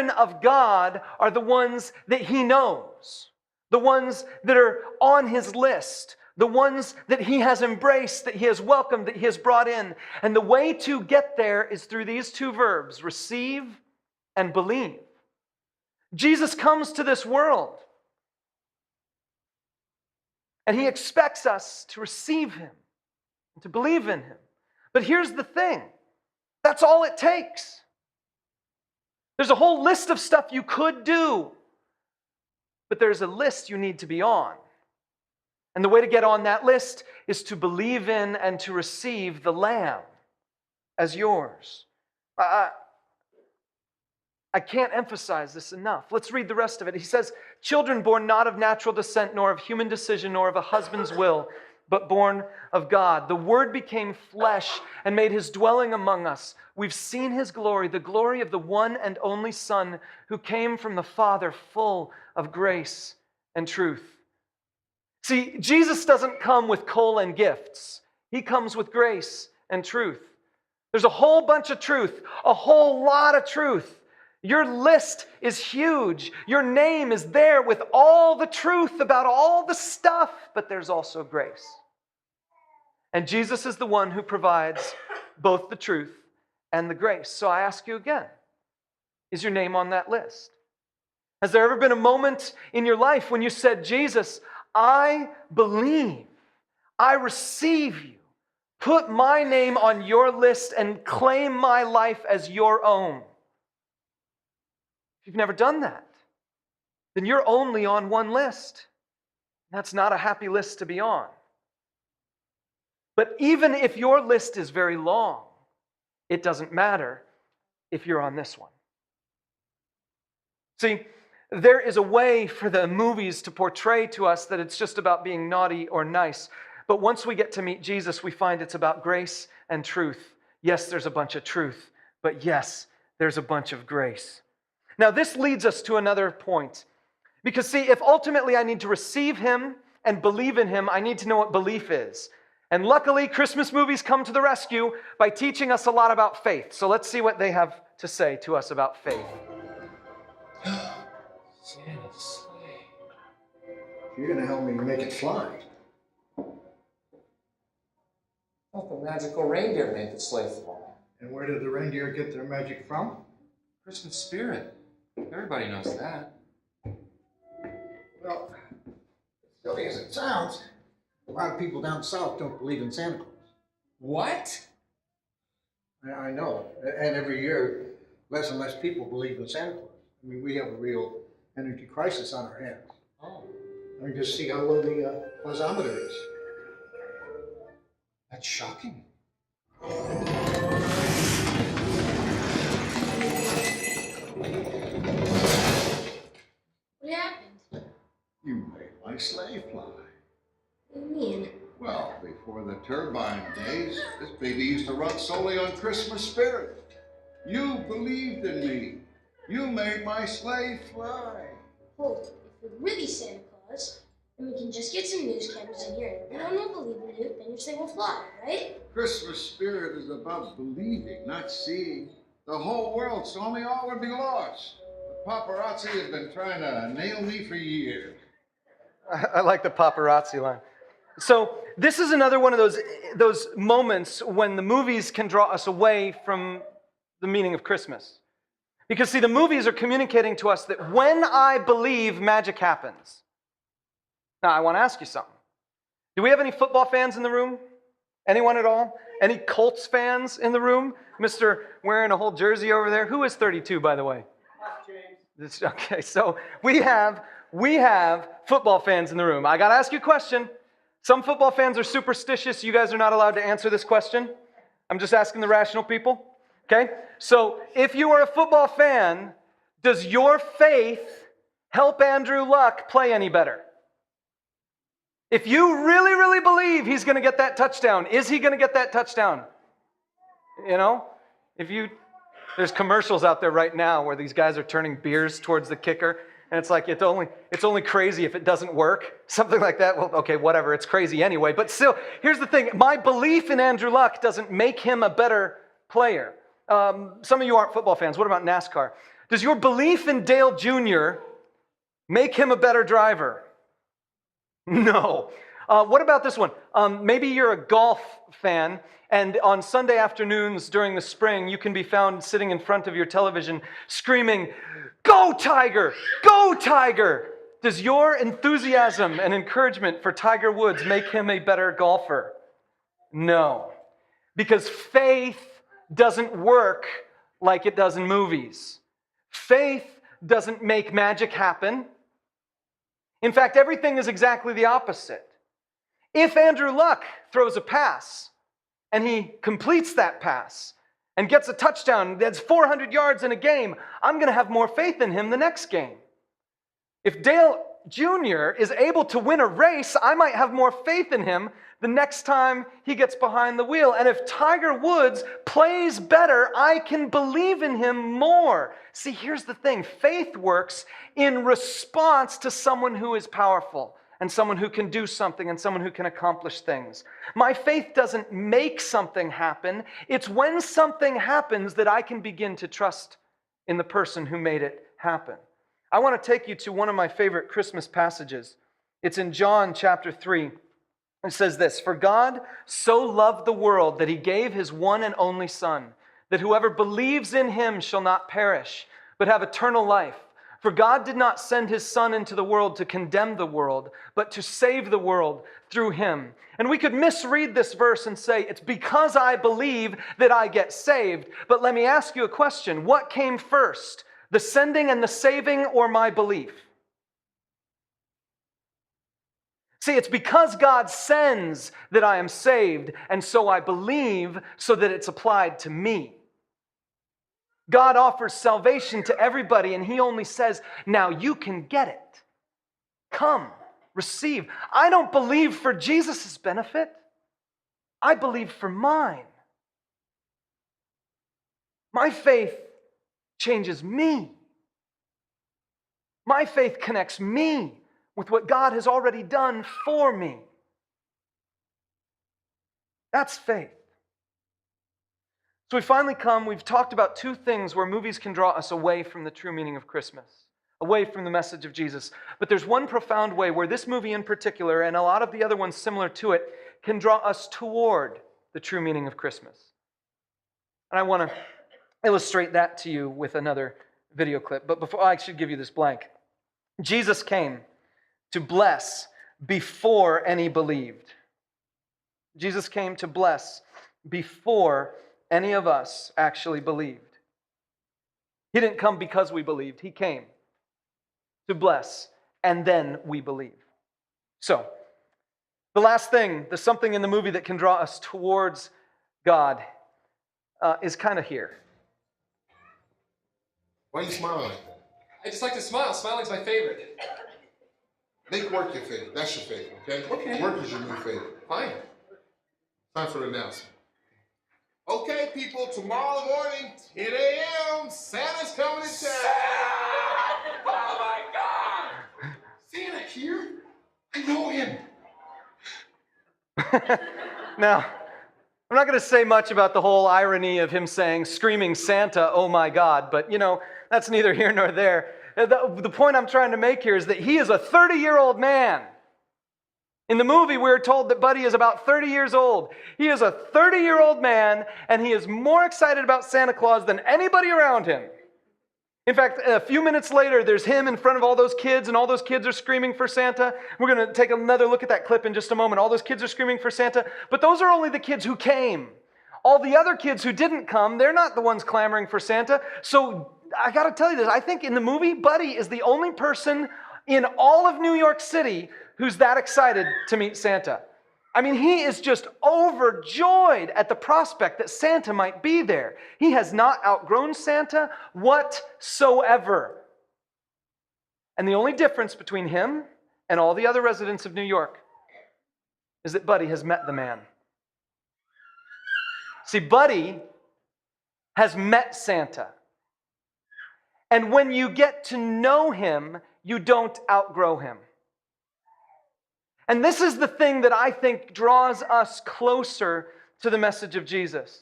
children of God are the ones that he knows, the ones that are on his list, the ones that he has embraced, that he has welcomed, that he has brought in. And the way to get there is through these two verbs, receive and believe. Jesus comes to this world, and he expects us to receive him, and to believe in him. But here's the thing, that's all it takes. There's a whole list of stuff you could do, but there's a list you need to be on. And the way to get on that list is to believe in and to receive the Lamb as yours. I can't emphasize this enough. Let's read the rest of it. He says, children born not of natural descent, nor of human decision, nor of a husband's will, but born of God. The Word became flesh and made his dwelling among us. We've seen his glory, the glory of the one and only Son who came from the Father, full of grace and truth. See, Jesus doesn't come with coal and gifts. He comes with grace and truth. There's a whole bunch of truth, a whole lot of truth. Your list is huge. Your name is there with all the truth about all the stuff, but there's also grace. And Jesus is the one who provides both the truth and the grace. So I ask you again, is your name on that list? Has there ever been a moment in your life when you said, Jesus, I believe, I receive you. Put my name on your list and claim my life as your own. If you've never done that, then you're only on one list. That's not a happy list to be on. But even if your list is very long, it doesn't matter if you're on this one. See, there is a way for the movies to portray to us that it's just about being naughty or nice. But once we get to meet Jesus, we find it's about grace and truth. Yes, there's a bunch of truth, but yes, there's a bunch of grace. Now, this leads us to another point. Because see, if ultimately I need to receive him and believe in him, I need to know what belief is. And luckily, Christmas movies come to the rescue by teaching us a lot about faith. So let's see what they have to say to us about faith. Santa's sleigh. You're going to help me make it fly. I thought the magical reindeer made the sleigh fly. And where did the reindeer get their magic from? Christmas spirit. Everybody knows that. Well, as silly as it sounds, a lot of people down south don't believe in Santa Claus. What? I know. And every year, less and less people believe in Santa Claus. I mean, we have a real energy crisis on our hands. Oh. I mean, just see how low the pulsometer is. That's shocking. What happened? You made my sleigh fly. What do you mean? Well, before the turbine days, this baby used to run solely on Christmas spirit. You believed in me. You made my sleigh fly. Hold it. If you're really Santa Claus, then we can just get some news cameras in here and everyone will believe in you, and your sleigh will fly, right? Christmas spirit is about believing, not seeing. The whole world saw me, all would be lost. The paparazzi has been trying to nail me for years. I like the paparazzi line. So this is another one of those moments when the movies can draw us away from the meaning of Christmas. Because see, the movies are communicating to us that when I believe, magic happens. Now, I want to ask you something. Do we have any football fans in the room? Anyone at all? Any Colts fans in the room? Mr. wearing a whole jersey over there. Who is 32, by the way? James. Okay, so we have football fans in the room. I got to ask you a question. Some football fans are superstitious. You guys are not allowed to answer this question. I'm just asking the rational people. Okay? So if you are a football fan, does your faith help Andrew Luck play any better? If you really, really believe he's going to get that touchdown, is he going to get that touchdown? You know? There's commercials out there right now where these guys are turning beers towards the kicker, and it's like it's only crazy if it doesn't work. Something like that. Well, okay, whatever. It's crazy anyway. But still, here's the thing. My belief in Andrew Luck doesn't make him a better player. Some of you aren't football fans. What about NASCAR? Does your belief in Dale Jr. make him a better driver? No. What about this one? Maybe you're a golf fan, and on Sunday afternoons during the spring, you can be found sitting in front of your television screaming, "Go Tiger! Go Tiger!" Does your enthusiasm and encouragement for Tiger Woods make him a better golfer? No. Because faith doesn't work like it does in movies. Faith doesn't make magic happen. In fact, everything is exactly the opposite. If Andrew Luck throws a pass and he completes that pass and gets a touchdown that's 400 yards in a game, I'm going to have more faith in him the next game. If Dale Jr. is able to win a race, I might have more faith in him the next time he gets behind the wheel. And if Tiger Woods plays better, I can believe in him more. See, here's the thing. Faith works in response to someone who is powerful and someone who can do something and someone who can accomplish things. My faith doesn't make something happen. It's when something happens that I can begin to trust in the person who made it happen. I want to take you to one of my favorite Christmas passages. It's in John chapter 3. It says this, "For God so loved the world that he gave his one and only Son, that whoever believes in him shall not perish, but have eternal life. For God did not send his Son into the world to condemn the world, but to save the world through him." And we could misread this verse and say, it's because I believe that I get saved. But let me ask you a question. What came first? The sending and the saving, or my belief? See, it's because God sends that I am saved, and so I believe so that it's applied to me. God offers salvation to everybody, and he only says, now you can get it. Come, receive. I don't believe for Jesus' benefit. I believe for mine. My faith changes me. My faith connects me with what God has already done for me. That's faith. So we've talked about two things where movies can draw us away from the true meaning of Christmas, away from the message of Jesus. But there's one profound way where this movie in particular, and a lot of the other ones similar to it, can draw us toward the true meaning of Christmas. And I want to illustrate that to you with another video clip. But before, I should give you this blank. Jesus came to bless before any believed. Jesus came to bless before any of us actually believed. He didn't come because we believed. He came to bless, and then we believe. So, the last thing, there's something in the movie that can draw us towards God, is kind of here. Why are you smiling like that? I just like to smile. Smiling's my favorite. Make work your favorite. That's your favorite, okay? Okay. Work is your new favorite. Fine. Time for the announcement. Okay, people, tomorrow morning, 10 a.m., Santa's coming to town. Oh my God! Santa here? I know him. Now, I'm not going to say much about the whole irony of him saying, screaming Santa, oh my God, but that's neither here nor there. The point I'm trying to make here is that he is a 30-year-old man. In the movie, we're told that Buddy is about 30 years old. He is a 30-year-old man, and he is more excited about Santa Claus than anybody around him. In fact, a few minutes later, there's him in front of all those kids, and all those kids are screaming for Santa. We're going to take another look at that clip in just a moment. All those kids are screaming for Santa, but those are only the kids who came. All the other kids who didn't come, they're not the ones clamoring for Santa. So I got to tell you this. I think in the movie, Buddy is the only person in all of New York City who's that excited to meet Santa. I mean, he is just overjoyed at the prospect that Santa might be there. He has not outgrown Santa whatsoever. And the only difference between him and all the other residents of New York is that Buddy has met the man. See, Buddy has met Santa. And when you get to know him, you don't outgrow him. And this is the thing that I think draws us closer to the message of Jesus.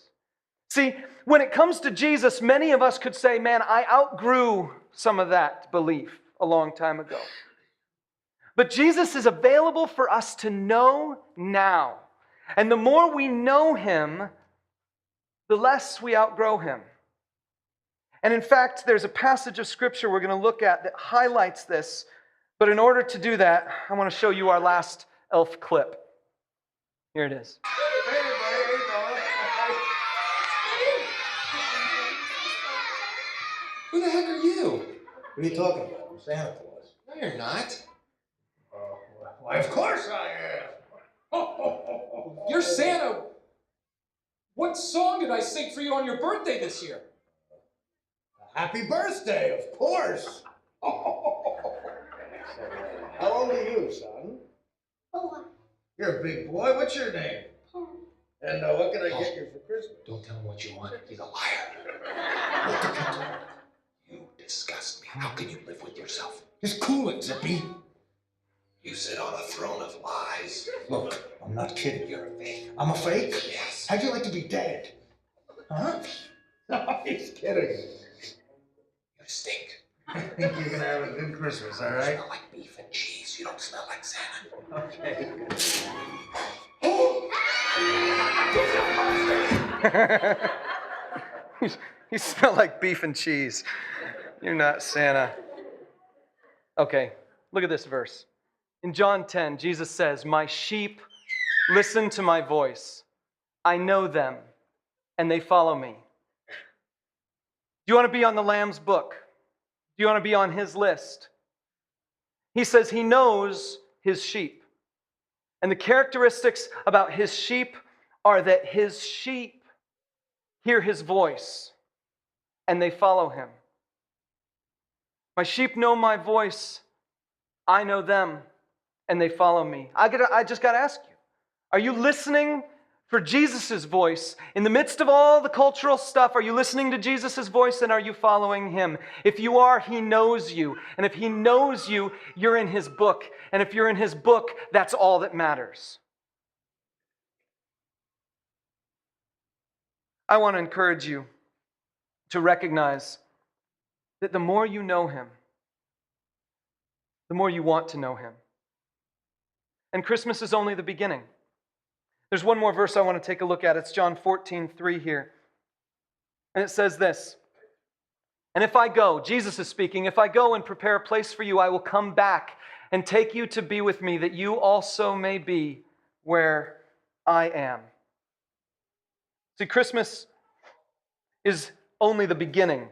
See, when it comes to Jesus, many of us could say, man, I outgrew some of that belief a long time ago. But Jesus is available for us to know now. And the more we know him, the less we outgrow him. And in fact, there's a passage of Scripture we're going to look at that highlights this. But in order to do that, I want to show you our last elf clip. Here it is. Who the heck are you? What are you talking about? I'm Santa Claus. No, you're not. Why, of course I am. You're Santa. What song did I sing for you on your birthday this year? Happy birthday, of course. How old are you, son? 4. You're a big boy. What's your name? And what can I get you for Christmas? Don't tell him what you want. He's a liar. You disgust me. How can you live with yourself? Just cool it, Zippy. You sit on a throne of lies. Look, I'm not kidding. You're a fake. I'm a fake? Yes. How'd you like to be dead? Huh? No, he's kidding. You stink. I think you're gonna have a good Christmas, all You right? smell like beef and cheese. You don't smell like Santa. Okay. You smell like beef and cheese. You're not Santa. Okay, look at this verse. In John 10, Jesus says, "My sheep listen to my voice. I know them, and they follow me." Do you want to be on the Lamb's book? Do you want to be on his list? He says he knows his sheep. And the characteristics about his sheep are that his sheep hear his voice and they follow him. My sheep know my voice. I know them and they follow me. I just got to ask you, are you listening for Jesus' voice? In the midst of all the cultural stuff, are you listening to Jesus' voice and are you following him? If you are, he knows you. And if he knows you, you're in his book. And if you're in his book, that's all that matters. I want to encourage you to recognize that the more you know him, the more you want to know him. And Christmas is only the beginning. There's one more verse I want to take a look at. It's John 14:3 here. And it says this, "And if I go," Jesus is speaking, "if I go and prepare a place for you, I will come back and take you to be with me, that you also may be where I am." See, Christmas is only the beginning